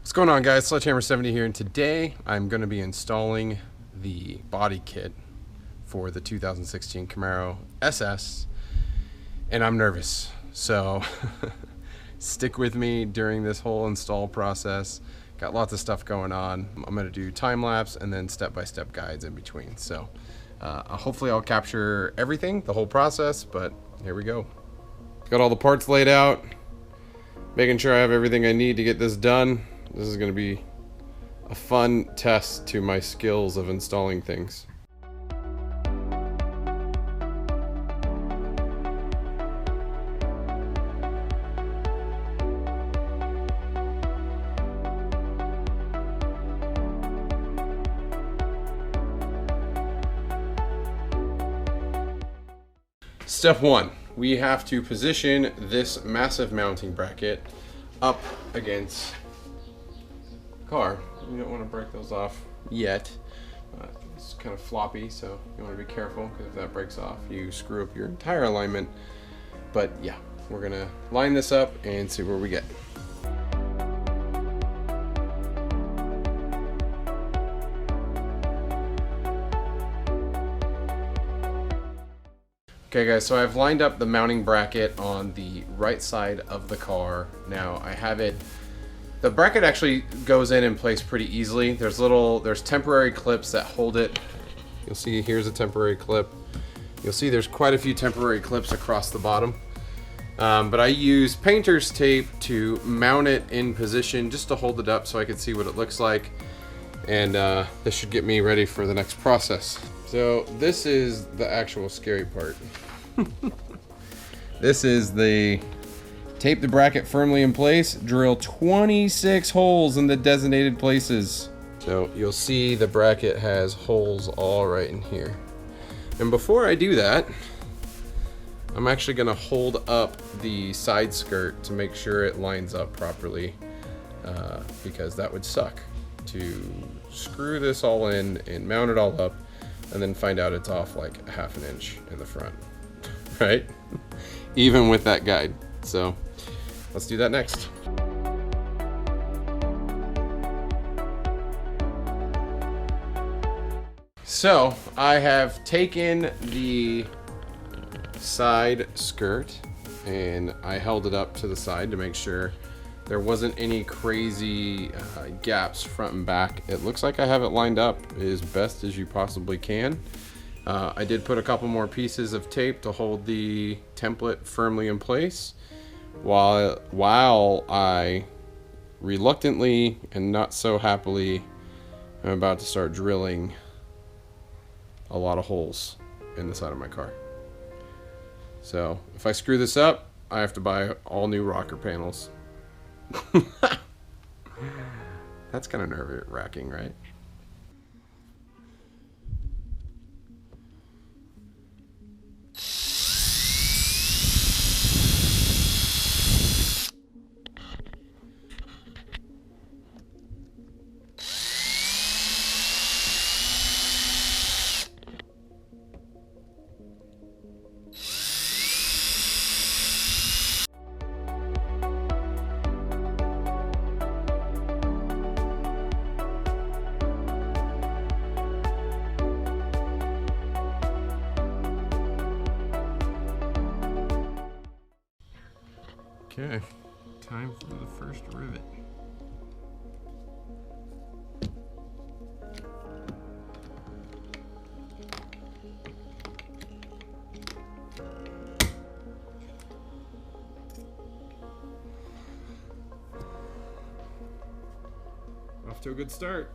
What's going on, guys? Sledgehammer70 here, and today I'm going to be installing the body kit for the 2016 Camaro SS, and I'm nervous, so stick with me during this whole install process. Got lots of stuff going on. I'm going to do time-lapse and then step-by-step guides in between, so hopefully I'll capture everything, the whole process, but here we go. Got all the parts laid out, making sure I have everything I need to get this done. This is going to be a fun test to my skills of installing things. Step one, we have to position this massive mounting bracket up against car. You don't want to break those off yet. It's kind of floppy, so you want to be careful, because if that breaks off, you screw up your entire alignment. But yeah, we're gonna line this up and see where we get. Okay guys, so I've lined up the mounting bracket on the right side of the car. Now I have it. The bracket actually goes in place pretty easily. There's temporary clips that hold it. You'll see here's a temporary clip. You'll see there's quite a few temporary clips across the bottom. But I use painter's tape to mount it in position just to hold it up so I can see what it looks like. And this should get me ready for the next process. So this is the actual scary part. This is the tape the bracket firmly in place, drill 26 holes in the designated places. So you'll see the bracket has holes all right in here. And before I do that, I'm actually gonna hold up the side skirt to make sure it lines up properly, because that would suck to screw this all in and mount it all up and then find out it's off like a ½ an inch in the front, right? Even with that guide. So let's do that next. So I have taken the side skirt and I held it up to the side to make sure there wasn't any crazy gaps front and back. It looks like I have it lined up as best as you possibly can. I did put a couple more pieces of tape to hold the template firmly in place, while I reluctantly and not so happily am about to start drilling a lot of holes in the side of my car. So if I screw this up, I have to buy all new rocker panels. That's kind of nerve-wracking, right? Okay, time for the first rivet. Off to a good start.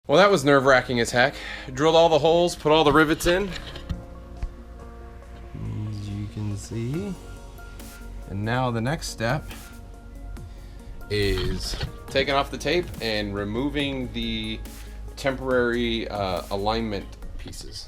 Well, that was nerve-wracking as heck. Drilled all the holes, put all the rivets in. As you can see. And now the next step is taking off the tape and removing the temporary alignment pieces.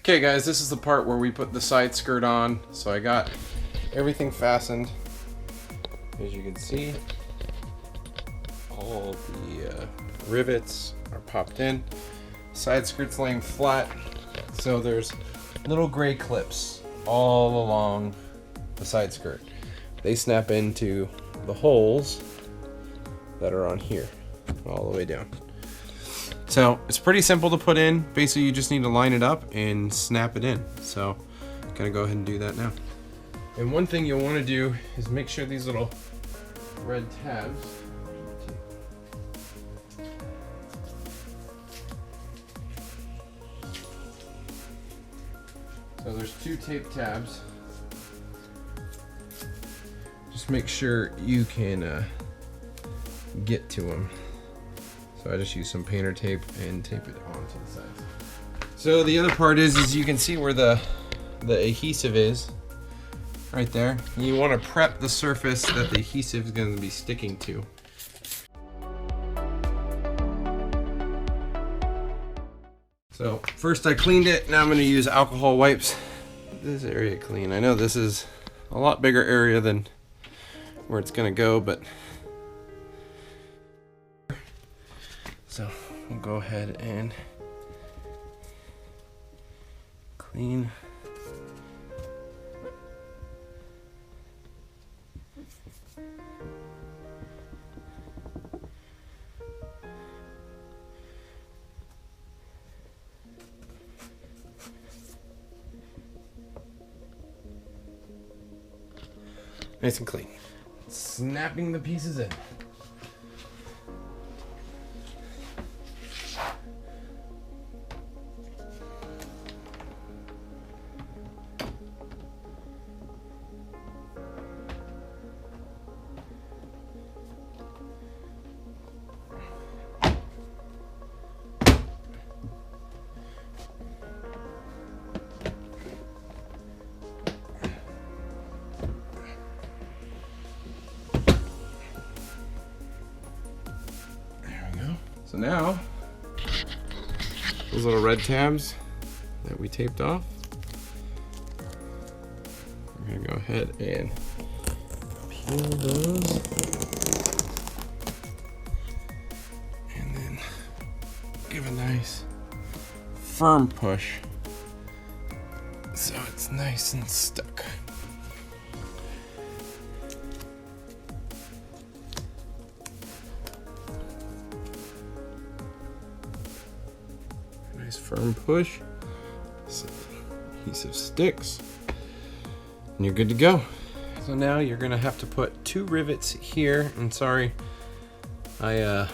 Okay guys, this is the part where we put the side skirt on. So I got everything fastened. As you can see, all the rivets are popped in. Side skirt's laying flat. So there's little gray clips all along the side skirt. They snap into the holes that are on here, all the way down. So it's pretty simple to put in. Basically, you just need to line it up and snap it in. So I'm gonna go ahead and do that now. And one thing you'll want to do is make sure these little red tabs. So there's 2 tape tabs. Just make sure you can get to them. So I just use some painter tape and tape it onto the sides. So the other part is you can see where the adhesive is, right there. You want to prep the surface that the adhesive is going to be sticking to. So first I cleaned it, now I'm going to use alcohol wipes. Get this area clean. I know this is a lot bigger area than where it's going to go, but so we'll go ahead and clean. Nice and clean. Snapping the pieces in. So now, those little red tabs that we taped off, we're gonna go ahead and peel those, and then give a nice firm push so it's nice and stuck. Nice firm push, so adhesive sticks, and you're good to go. So now you're gonna have to put 2 rivets here, and sorry, I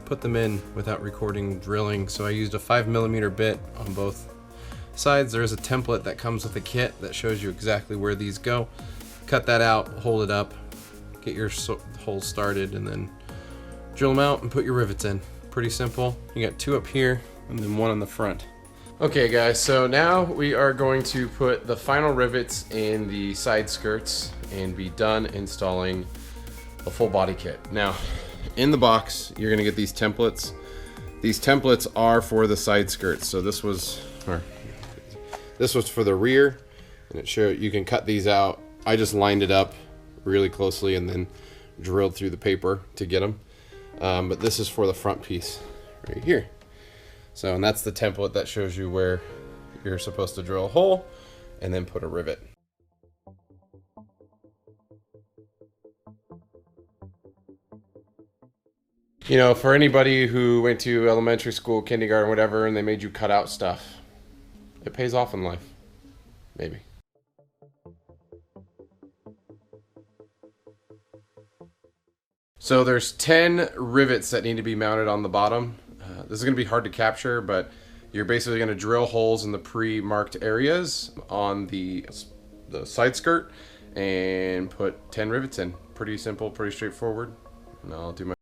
put them in without recording drilling, so I used a 5mm bit on both sides. There is a template that comes with the kit that shows you exactly where these go. Cut that out, hold it up, get your holes started, and then drill them out and put your rivets in. Pretty simple. You got 2 up here and then 1 on the front. Okay guys, so now we are going to put the final rivets in the side skirts and be done installing a full body kit. Now, in the box, you're gonna get these templates. These templates are for the side skirts. So this was for the rear, and it showed you can cut these out. I just lined it up really closely and then drilled through the paper to get them. But this is for the front piece right here. So, and that's the template that shows you where you're supposed to drill a hole and then put a rivet. You know, for anybody who went to elementary school, kindergarten, whatever, and they made you cut out stuff, it pays off in life. Maybe. So there's 10 rivets that need to be mounted on the bottom. This is going to be hard to capture, but you're basically going to drill holes in the pre-marked areas on the side skirt and put 10 rivets in. Pretty simple, pretty straightforward. And I'll do my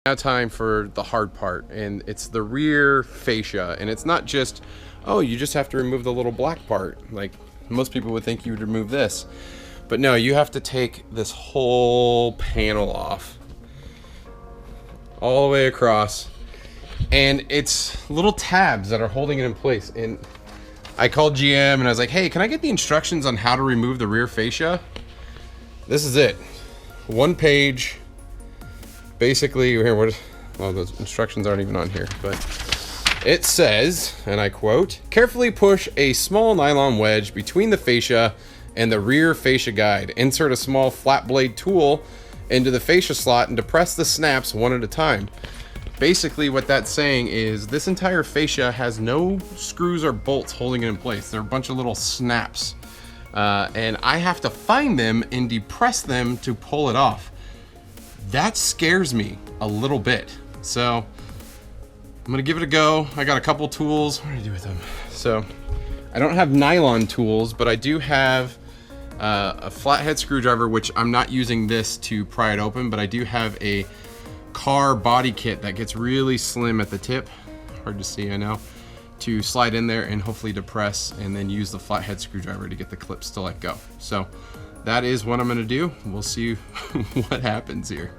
now time for the hard part, and it's the rear fascia. And it's not just, oh, you just have to remove the little black part like most people would think you would remove this, but no, you have to take this whole panel off all the way across, and it's little tabs that are holding it in place. And I called GM and I was like, hey, can I get the instructions on how to remove the rear fascia? This is it, one page. Basically, here, well, those instructions aren't even on here, but it says, and I quote, carefully push a small nylon wedge between the fascia and the rear fascia guide. Insert a small flat blade tool into the fascia slot and depress the snaps one at a time. Basically, what that's saying is this entire fascia has no screws or bolts holding it in place. They're a bunch of little snaps. And I have to find them and depress them to pull it off. That scares me a little bit. So I'm gonna give it a go. I got a couple tools. What do I do with them? So I don't have nylon tools, but I do have a flathead screwdriver, which I'm not using this to pry it open, but I do have a car body kit that gets really slim at the tip. Hard to see, I know. To slide in there and hopefully depress, and then use the flathead screwdriver to get the clips to let go. So that is what I'm gonna do. We'll see what happens here.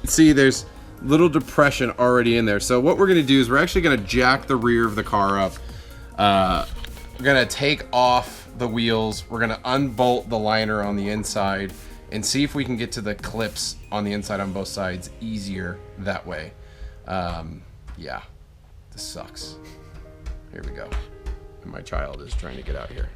See, there's little depression already in there. So what we're gonna do is we're actually gonna jack the rear of the car up. We're gonna take off the wheels. We're gonna unbolt the liner on the inside and see if we can get to the clips on the inside on both sides easier that way. Yeah, this sucks. Here we go. And my child is trying to get out here.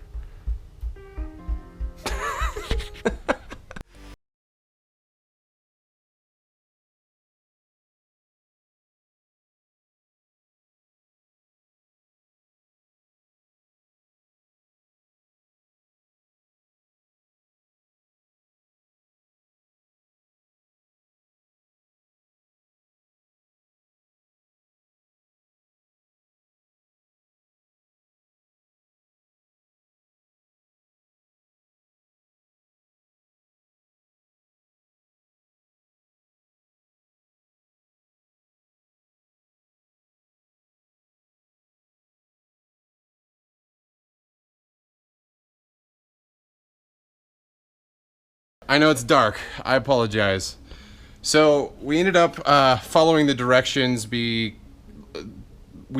I know it's dark. I apologize. So we ended up following the directions. We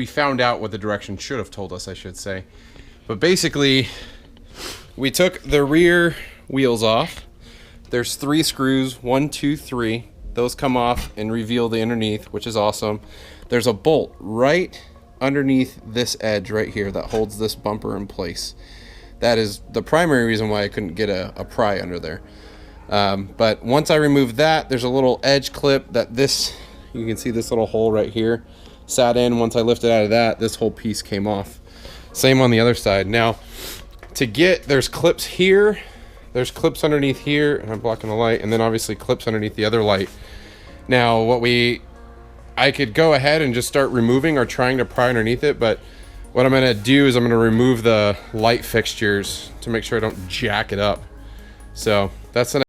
found out what the directions should have told us, I should say. But basically, we took the rear wheels off. There's 3 screws, 1, 2, 3. Those come off and reveal the underneath, which is awesome. There's a bolt right underneath this edge right here that holds this bumper in place. That is the primary reason why I couldn't get a pry under there. But once I remove that, there's a little edge clip that you can see this little hole right here sat in. Once I lifted out of that, this whole piece came off. Same on the other side. Now, there's clips here, there's clips underneath here, and I'm blocking the light, and then obviously clips underneath the other light. Now, I could go ahead and just start removing or trying to pry underneath it, but what I'm gonna do is I'm gonna remove the light fixtures to make sure I don't jack it up. So that's the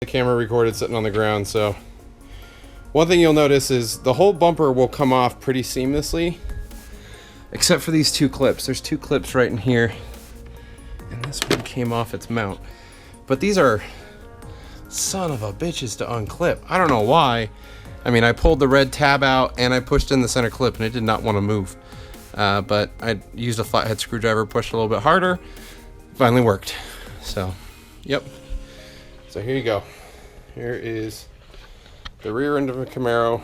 The camera recorded sitting on the ground, so one thing you'll notice is the whole bumper will come off pretty seamlessly, except for these two clips. There's two clips right in here, and this one came off its mount. But these are son of a bitches to unclip. I don't know why. I mean, I pulled the red tab out and I pushed in the center clip and it did not want to move. But I used a flathead screwdriver, pushed a little bit harder, finally worked. So, yep. So here you go. Here is the rear end of a Camaro,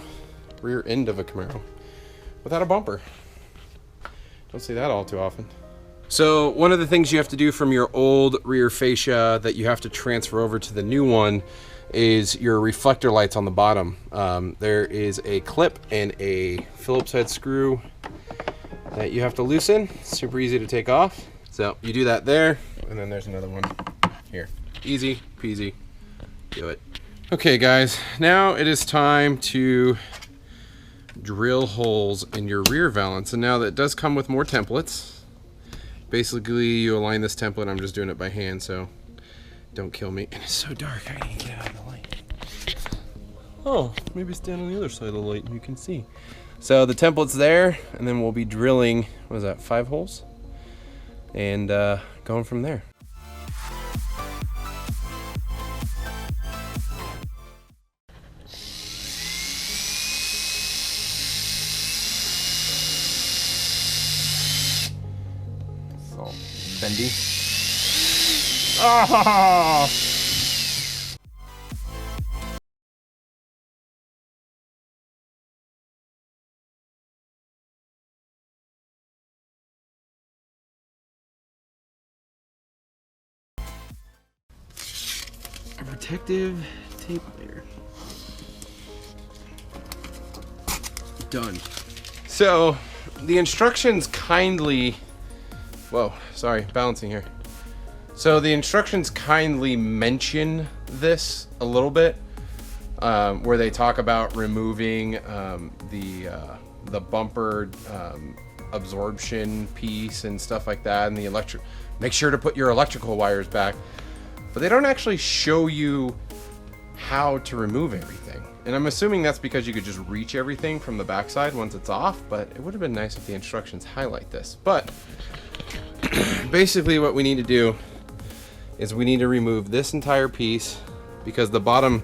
without a bumper. Don't see that all too often. So one of the things you have to do from your old rear fascia that you have to transfer over to the new one is your reflector lights on the bottom. There is a clip and a Phillips head screw that you have to loosen. Super easy to take off. So you do that there, and then there's another one here. Easy peasy, do it. Okay guys, now it is time to drill holes in your rear valance. And now that does come with more templates. Basically, you align this template. I'm just doing it by hand, so don't kill me. And it's so dark, I need to get out of the light. Oh, maybe stand on the other side of the light and you can see. So the template's there, and then we'll be drilling, what is that, 5 holes? And going from there. Bendy. Oh! A protective tape layer. Done. So the instructions kindly, whoa, sorry, balancing here. So the instructions kindly mention this a little bit, where they talk about removing the bumper absorption piece and stuff like that, and the electric. Make sure to put your electrical wires back, but they don't actually show you how to remove everything. And I'm assuming that's because you could just reach everything from the backside once it's off, but it would have been nice if the instructions highlight this. But basically what we need to do is we need to remove this entire piece because the bottom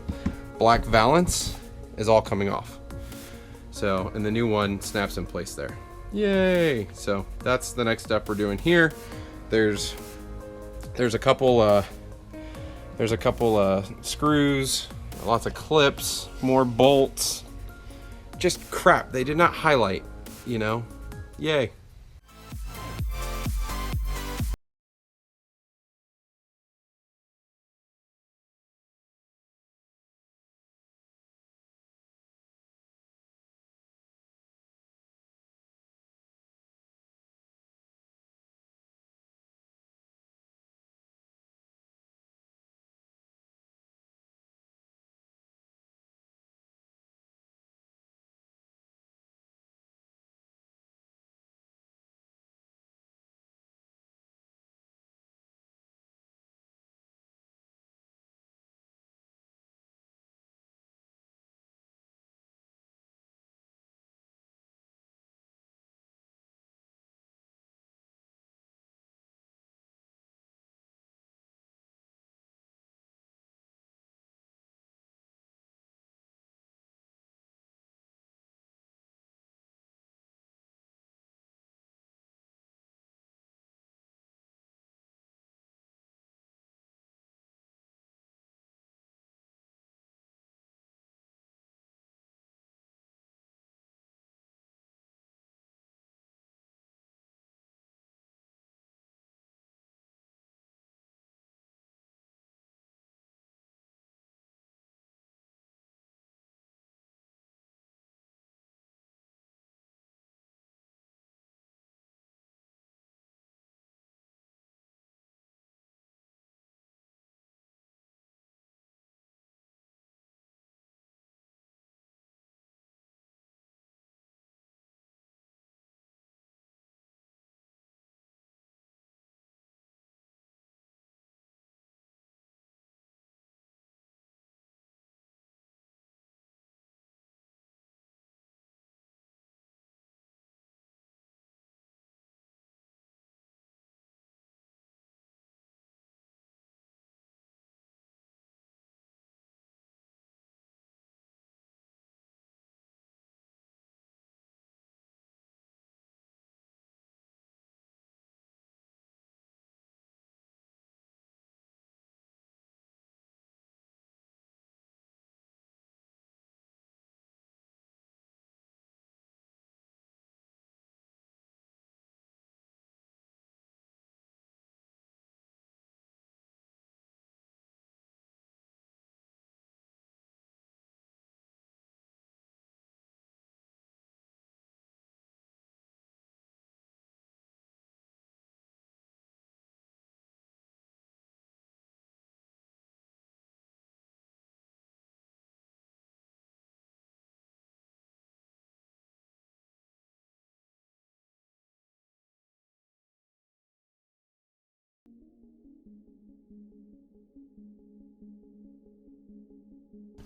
black valance is all coming off. So, and the new one snaps in place there. Yay! So that's the next step we're doing here. There's a couple screws, lots of clips, more bolts. Just crap. They did not highlight, you know. Yay.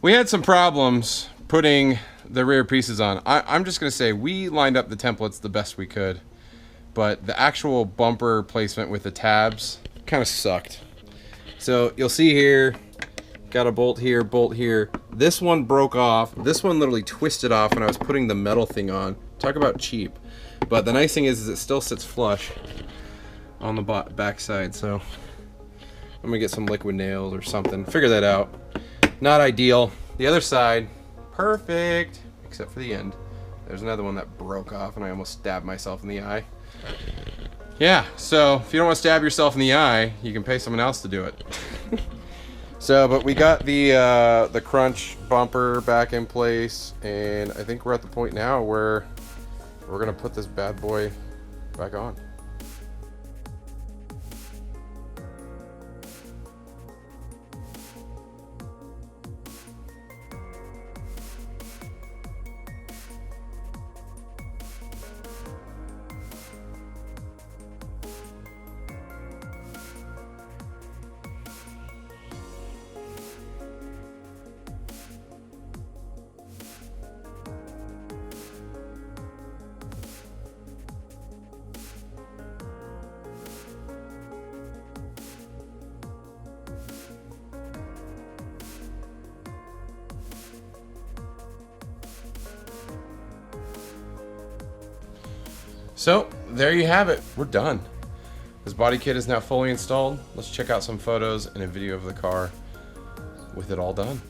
We had some problems putting the rear pieces on. I'm just gonna say we lined up the templates the best we could, but the actual bumper placement with the tabs kind of sucked. So you'll see here, got a bolt here, bolt here. This one broke off. This one literally twisted off when I was putting the metal thing on. Talk about cheap. But the nice thing is it still sits flush on the back side. So I'm gonna get some liquid nails or something, figure that out. Not ideal. The other side, perfect, except for the end. There's another one that broke off and I almost stabbed myself in the eye. Yeah, so if you don't want to stab yourself in the eye, you can pay someone else to do it. So, but we got the crunch bumper back in place, and I think we're at the point now where we're gonna put this bad boy back on. So there you have it. We're done. This body kit is now fully installed. Let's check out some photos and a video of the car with it all done.